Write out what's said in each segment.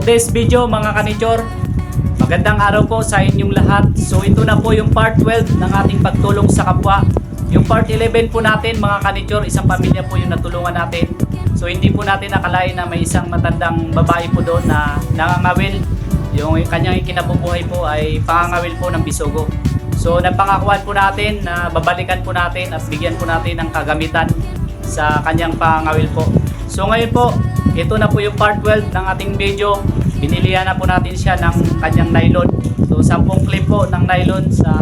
this video mga kanichor, magandang araw po sa inyong lahat. So ito na po yung part 12 ng ating pagtulong sa kapwa. Yung part 11 po natin mga kanichor, isang pamilya po yung natulungan natin. So hindi po natin nakalain na may isang matandang babae po doon na nangangawil. Yung kanyang ikinabubuhay po ay pangangawil po ng bisogo. So napangakawan po natin na babalikan po natin at bigyan po natin ng kagamitan sa kanyang pangangawil po. So ngayon po, ito na po yung part 12 ng ating video. Binilihan na po natin siya ng kanyang nylon. So 10 clip po ng nylon sa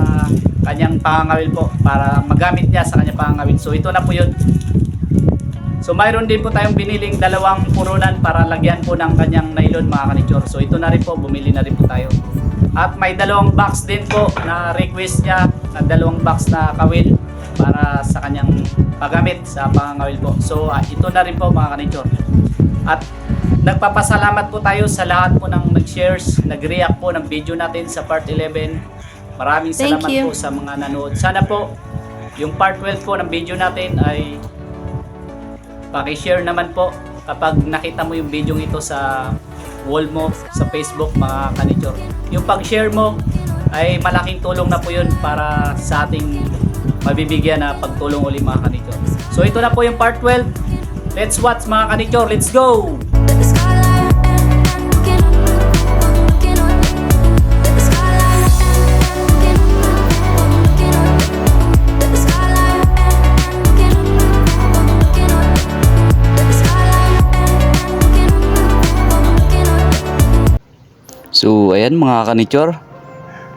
kanyang pangangawil po para magamit niya sa kanyang pangangawil. So ito na po yun. So mayroon din po tayong biniling dalawang purunan para lagyan po ng kanyang nylon mga kanichor. So ito na rin po, bumili na rin po tayo. At may dalawang box din po na request niya, na dalawang box na kawil para sa kanyang paggamit sa pangangawil po. So ito na rin po mga kanichor. At nagpapasalamat po tayo sa lahat po ng nag-shares, nag-react po ng video natin sa part 11. Maraming salamat po sa mga nanood. Sana po yung part 12 po ng video natin ay paki-share naman po kapag nakita mo yung video ito sa wall mo, sa Facebook mga kanichor. Yung pag-share mo ay malaking tulong na po yun para sa ating mabibigyan na pagtulong uli mga kanichor. So ito na po yung part 12. Let's watch mga kanichor, let's go! So ayan mga kanichor,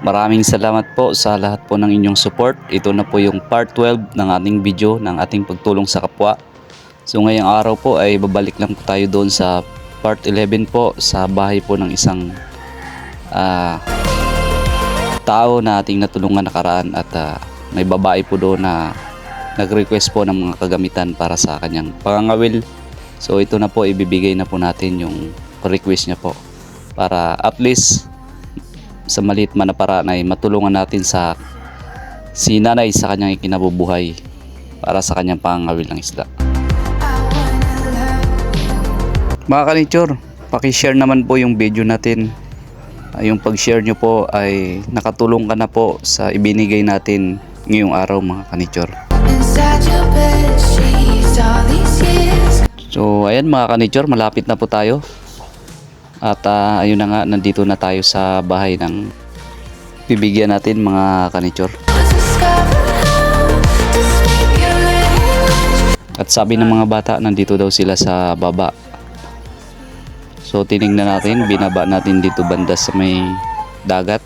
maraming salamat po sa lahat po ng inyong support. Ito na po yung part 12 ng ating video ng ating pagtulong sa kapwa. So ngayong araw po ay babalik lang po tayo doon sa part 11 po, sa bahay po ng isang tao na ating natulungan nakaraan. At may babae po doon na nag-request po ng mga kagamitan para sa kanyang pangangawil. So ito na po, ibibigay na po natin yung request niya po, para at least sa maliit man na paraan ay matulungan natin sa si nanay sa kanyang ikinabubuhay para sa kanyang pangangawil ng isda. Mga kanichor, paki-share naman po yung video natin. Yung pag-share nyo po ay nakatulong ka na po sa ibinigay natin ngayong araw mga kanichor. So ayan mga kanichor, malapit na po tayo. At ayun na nga, nandito na tayo sa bahay ng bibigyan natin mga kanichor. At sabi ng mga bata, nandito daw sila sa baba. So tinignan natin, binaba natin dito banda sa may dagat,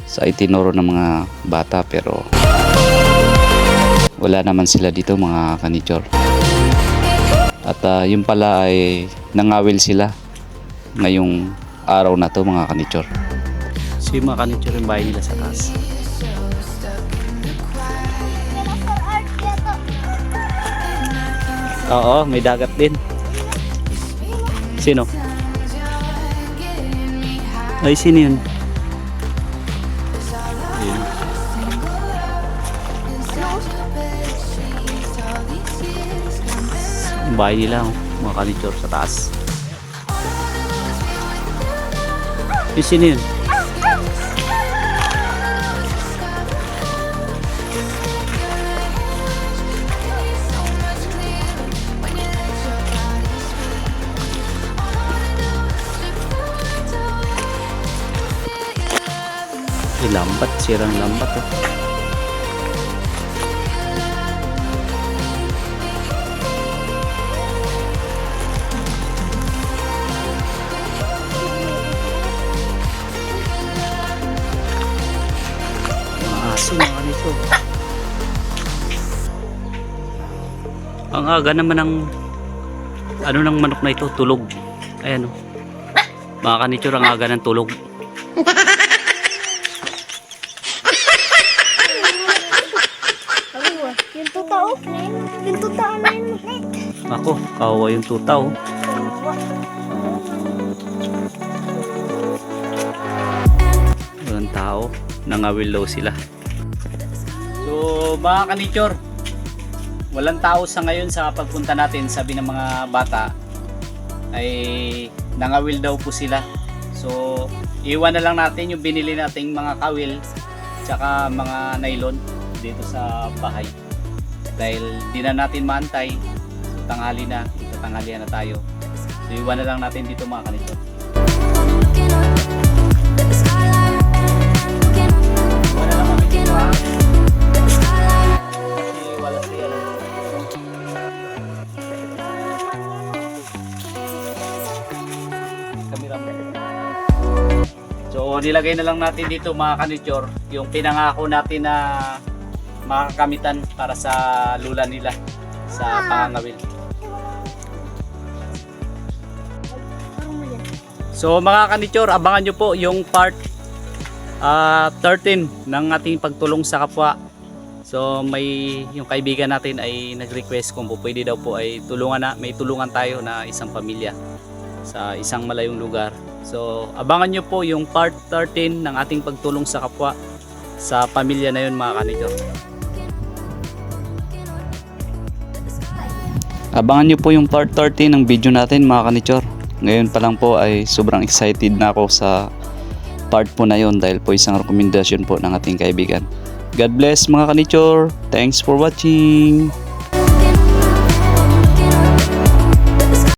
sa itinuro ng mga bata, pero wala naman sila dito mga kanichor. At yun pala ay nangawil sila ngayong araw na to mga kanichor. So yung mga kanichor yung bahay nila sa taas. Oo, may dagat din. Sino? Ay, sino yun? Ayun. Yung bahay nila, mga kanichor sa taas. Yung sino yun? Lambat, sirang lambat oh. Mga aso mga nito. Ang aga naman ng ano ng manok na ito, tulog. Ayan oh. Mga kanichor, ang aga ng tulog. Yung tutao. Yung tutao na yun. Ako, kawawa yung tutaw. Walang tao, nangawil daw sila. So mga kanichor, walang tao sa ngayon sa pagpunta natin. Sabi ng mga bata ay nangawil daw po sila. So iwan na lang natin yung binili nating mga kawil tsaka mga nylon dito sa bahay dahil di na natin maantay. So tanghali na, tanghalian na tayo. So iwan na lang natin dito mga kanichor. Iwan na lang kami dito ha. Kasi wala siya. Kamera mo. So nilagay na lang natin dito mga kanichor yung pinangako natin na makakamitan para sa lula nila sa pangangawil. So mga kanichor, abangan nyo po yung part 13 ng ating pagtulong sa kapwa. So yung kaibigan natin ay nag-request kung po pwede daw po ay may tulungan tayo na isang pamilya sa isang malayong lugar. So abangan nyo po yung part 13 ng ating pagtulong sa kapwa sa pamilya na yun mga kanichor. Abangan nyo po yung part 13 ng video natin mga kanichor. Ngayon pa lang po ay sobrang excited na ako sa part po na yun dahil po isang rekomendasyon po ng ating kaibigan. God bless mga kanichor. Thanks for watching.